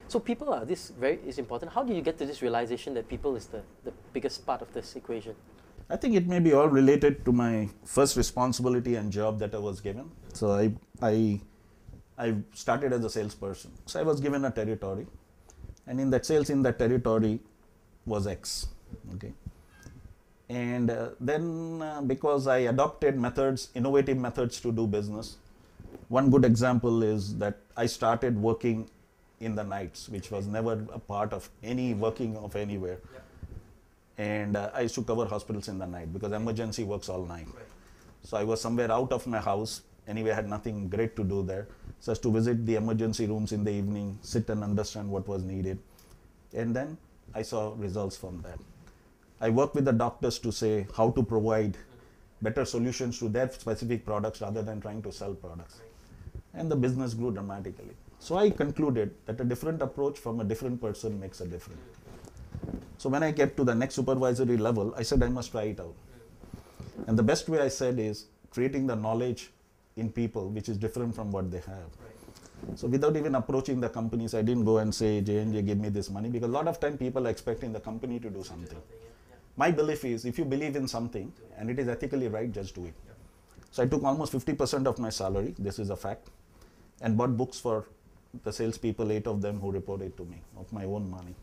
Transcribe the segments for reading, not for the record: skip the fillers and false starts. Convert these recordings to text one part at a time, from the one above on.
So people are, this is important. How do you get to this realization that people is the biggest part of this equation? I think it may be all related to my first responsibility and job that I was given. So I started as a salesperson. So I was given a territory, and in that sales in that territory was X. Okay. And then because I adopted methods, innovative methods to do business. One good example is that I started working in the nights, which was never a part of any working of anywhere. Yeah. And I used to cover hospitals in the night because emergency works all night. Right. So I was somewhere out of my house. Anyway, I had nothing great to do there. So as to visit the emergency rooms in the evening, sit and understand what was needed. And then I saw results from that. I worked with the doctors to say how to provide better solutions to their specific products rather than trying to sell products. Right. And the business grew dramatically. So I concluded that a different approach from a different person makes a difference. So when I get to the next supervisory level, I said I must try it out. And the best way I said is creating the knowledge in people which is different from what they have. Right. So without even approaching the companies, I didn't go and say, J&J, give me this money, because a lot of time people are expecting the company to do something. My belief is if you believe in something and it is ethically right, just do it. So I took almost 50% of my salary, this is a fact, and bought books for the salespeople, 8 of them who reported to me, of my own money.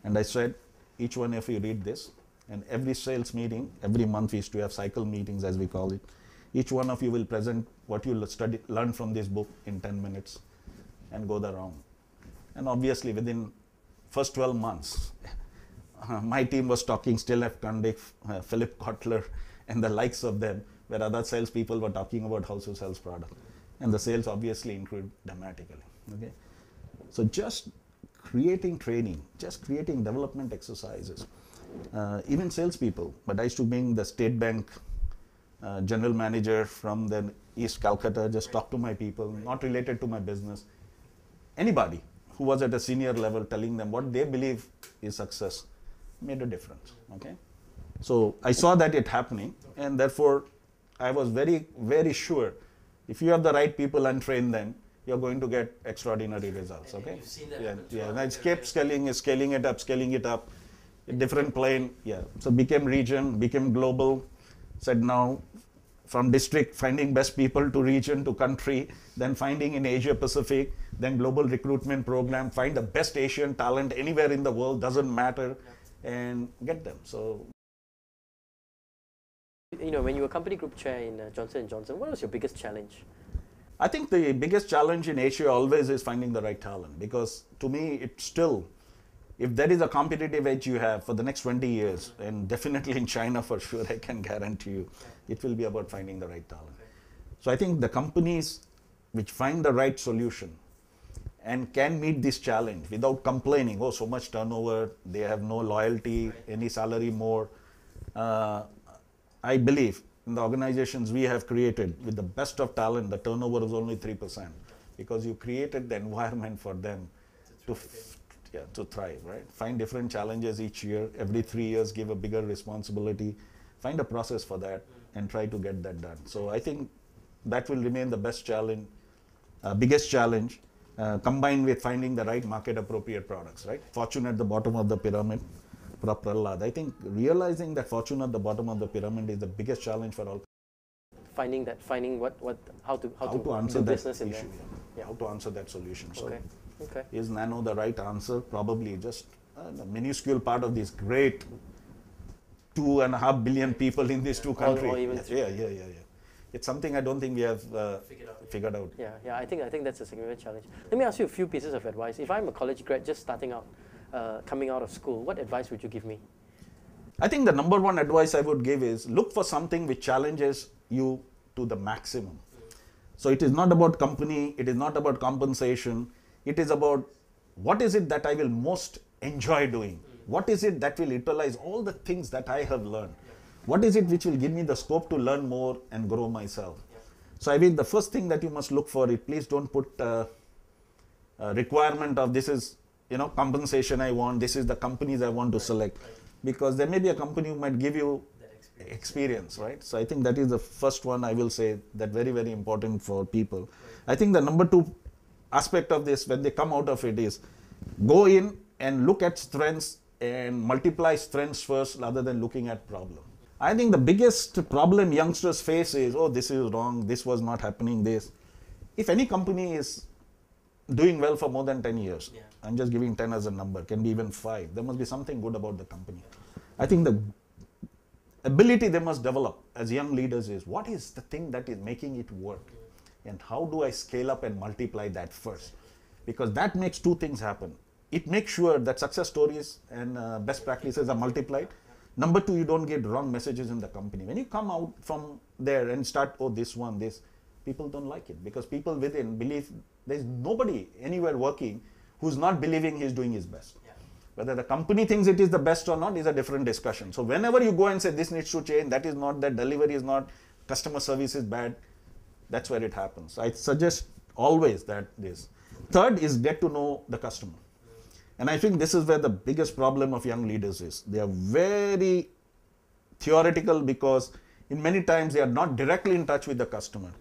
And I said, each one of you read this, and every sales meeting, every month we used to have cycle meetings as we call it. Each one of you will present what you learn from this book in 10 minutes and go the round. And obviously within first 12 months, my team was talking still F. Condick, Philip Kotler, and the likes of them, where other salespeople were talking about how to sell product. And the sales obviously improved dramatically. Okay? So just creating training, just creating development exercises, even salespeople. But I used to bring the State Bank general manager from the East Calcutta, just talk to my people, not related to my business. Anybody who was at a senior level telling them what they believe is success made a difference. Okay? So I saw that it happening, and therefore I was very, very sure if you have the right people and train them, you're going to get extraordinary results. Okay? You've seen that yeah. And I kept scaling it up, a different plane. Yeah. So became region, became global. Said now, from district, finding best people to region to country, then finding in Asia Pacific, then global recruitment program, find the best Asian talent anywhere in the world, doesn't matter, and get them. So, you know, when you were company group chair in Johnson Johsnson, what was your biggest challenge? I think the biggest challenge in Asia always is finding the right talent, because to me, it's still, if there is a competitive edge you have for the next 20 years, and definitely in China for sure, I can guarantee you, it will be about finding the right talent. So I think the companies which find the right solution and can meet this challenge without complaining, oh, so much turnover, they have no loyalty, any salary more. I believe in the organizations we have created with the best of talent, the turnover is only 3%, because you created the environment for them to thrive, right? Find different challenges each year, every 3 years give a bigger responsibility, find a process for that and try to get that done. So I think that will remain the best challenge, biggest challenge, combined with finding the right market appropriate products, right? Fortune at the bottom of the pyramid, Prahlad. I think realizing that fortune at the bottom of the pyramid is the biggest challenge for all. Finding how to answer do that business in issue, yeah. How to answer that solution. Okay. So Okay. is nano the right answer? Probably just a minuscule part of this great 2.5 billion people in these two countries. Or even yeah. It's something I don't think we have figured out. Yeah. I think that's a significant challenge. Let me ask you a few pieces of advice. If I'm a college grad just starting out, coming out of school, what advice would you give me? I think the number one advice I would give is look for something which challenges you to the maximum. So it is not about company, it is not about compensation, it is about what is it that I will most enjoy doing? What is it that will utilize all the things that I have learned? What is it which will give me the scope to learn more and grow myself? So I mean, the first thing that you must look for is, please don't put a requirement of this is, compensation I want, this is the companies I want to select. Because there may be a company who might give you experience, right? So I think that is the first one I will say that very, very important for people. I think the number two aspect of this when they come out of it is Go in and look at strengths and multiply strengths first rather than looking at problem. I think the biggest problem youngsters face is, oh, this is wrong, this was not happening, this. If any company is doing well for more than 10 years, I'm just giving 10 as a number, can be even 5, there must be something good about the company. I think the ability they must develop as young leaders is, what is the thing that is making it work? And how do I scale up and multiply that first? Because that makes two things happen. It makes sure that success stories and best practices are multiplied. Number two, you don't get wrong messages in the company. When you come out from there and start, oh, this one, this, people don't like it because people within believe there's nobody anywhere working who's not believing he's doing his best. Whether the company thinks it is the best or not is a different discussion. So whenever you go and say this needs to change, that is not, that delivery is not, customer service is bad, that's where it happens. I suggest always that this. Third is get to know the customer. And I think this is where the biggest problem of young leaders is. They are very theoretical because in many times they are not directly in touch with the customer.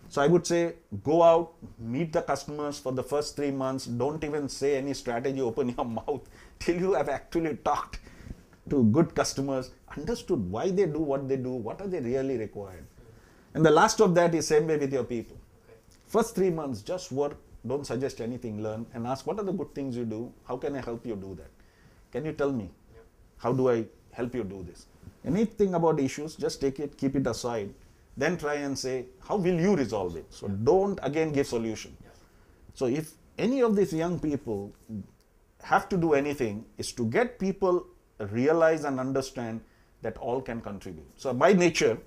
So I would say go out, meet the customers for the first 3 months. Don't even say any strategy, open your mouth till you have actually talked to good customers, understood why they do, what are they really required. And the last of that is same way with your people. First 3 months, just work, don't suggest anything, learn and ask what are the good things you do, how can I help you do that? Can you tell me, how do I help you do this? Anything about issues, just take it, keep it aside. Then try and say, how will you resolve it? So don't again give solution. So if any of these young people have to do anything, is to get people realize and understand that all can contribute. So by nature,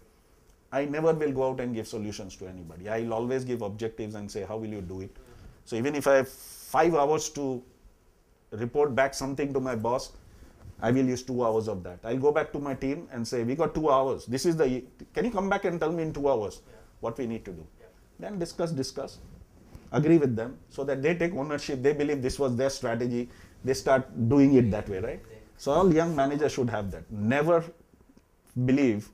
I never will go out and give solutions to anybody. I will always give objectives and say, how will you do it? So even if I have 5 hours to report back something to my boss, I will use 2 hours of that. I'll go back to my team and say, we got 2 hours. This is the, can you come back and tell me in 2 hours what we need to do? Then discuss, agree with them so that they take ownership. They believe this was their strategy. They start doing it that way, right? So all young managers should have that. Never believe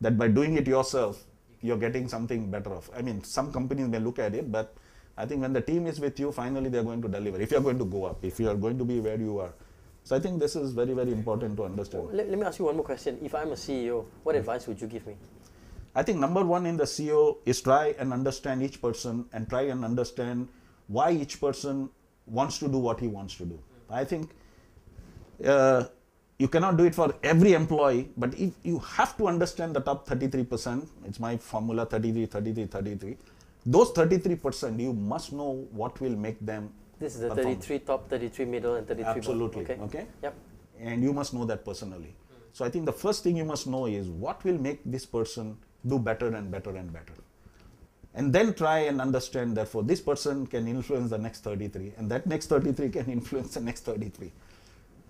that by doing it yourself, you're getting something better off. I mean, some companies may look at it, but I think when the team is with you, finally they're going to deliver. If you're going to go up, if you are going to be where you are. So I think this is very, very important to understand. Let me ask you one more question. If I'm a CEO, what advice would you give me? I think number one in the CEO is try and understand each person and try and understand why each person wants to do what he wants to do. I think you cannot do it for every employee, but if you have to understand the top 33%, it's my formula 33. Those 33%, you must know what will make them This is the perform. 33 top, 33 middle, and 33 Absolutely. bottom. Okay. Yep. And you must know that personally. So I think the first thing you must know is what will make this person do better and better and better. And then try and understand, therefore, this person can influence the next 33, and that next 33 can influence the next 33.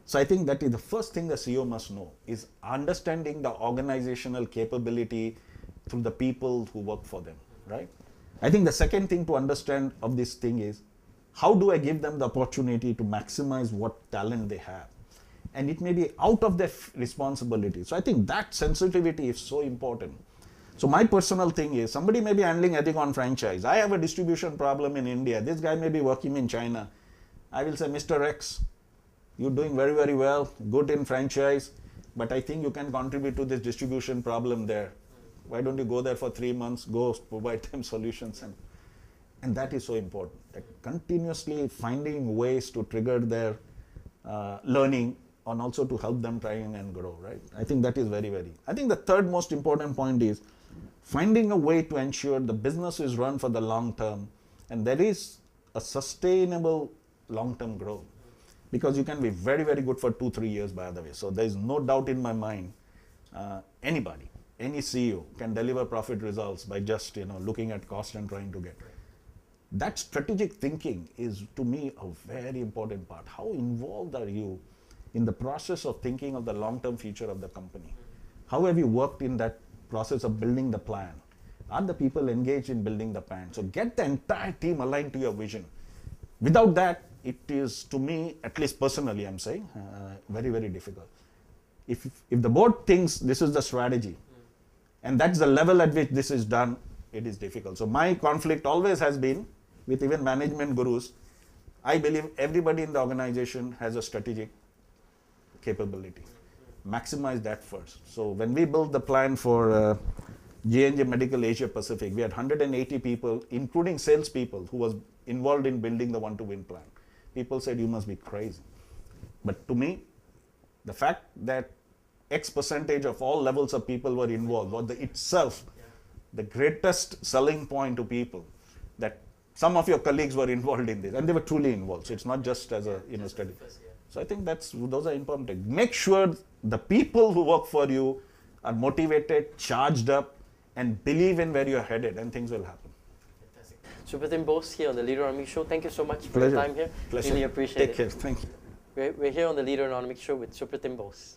So I think that is the first thing the CEO must know, is understanding the organizational capability through the people who work for them, right? I think the second thing to understand of this thing is, how do I give them the opportunity to maximize what talent they have? And it may be out of their responsibility. So I think that sensitivity is so important. So my personal thing is, somebody may be handling Ethicon franchise. I have a distribution problem in India. This guy may be working in China. I will say, Mr. X, you're doing very, very well, good in franchise, but I think you can contribute to this distribution problem there. Why don't you go there for 3 months, go provide them solutions? And that is so important, that continuously finding ways to trigger their learning and also to help them try and grow, right? I think that is very, very. I think the third most important point is finding a way to ensure the business is run for the long term and there is a sustainable long-term growth. Because you can be very, very good for 2-3 years, by the way. So there is no doubt in my mind, anybody, any CEO can deliver profit results by just looking at cost and trying to get. That strategic thinking is, to me, a very important part. How involved are you in the process of thinking of the long-term future of the company? How have you worked in that process of building the plan? Are the people engaged in building the plan? So get the entire team aligned to your vision. Without that, it is, to me, at least personally, I'm saying, very, very difficult. If the board thinks this is the strategy, and that's the level at which this is done, it is difficult. So my conflict always has been with even management gurus. I believe everybody in the organization has a strategic capability. Maximize that first. So when we built the plan for J&J Medical Asia Pacific, we had 180 people, including salespeople, who was involved in building the one-to-win plan. People said, you must be crazy. But to me, the fact that X percentage of all levels of people were involved was itself the greatest selling point to people, that some of your colleagues were involved in this, and they were truly involved. So it's not just as a study. So I think those are important. Make sure the people who work for you are motivated, charged up, and believe in where you're headed, and things will happen. Fantastic. Supratim Bose here on the Leaderonomics Show. Thank you so much for Pleasure. your time here. Pleasure. Really appreciate it. Take care. Thank you. We're here on the Leaderonomics Show with Supratim Bose.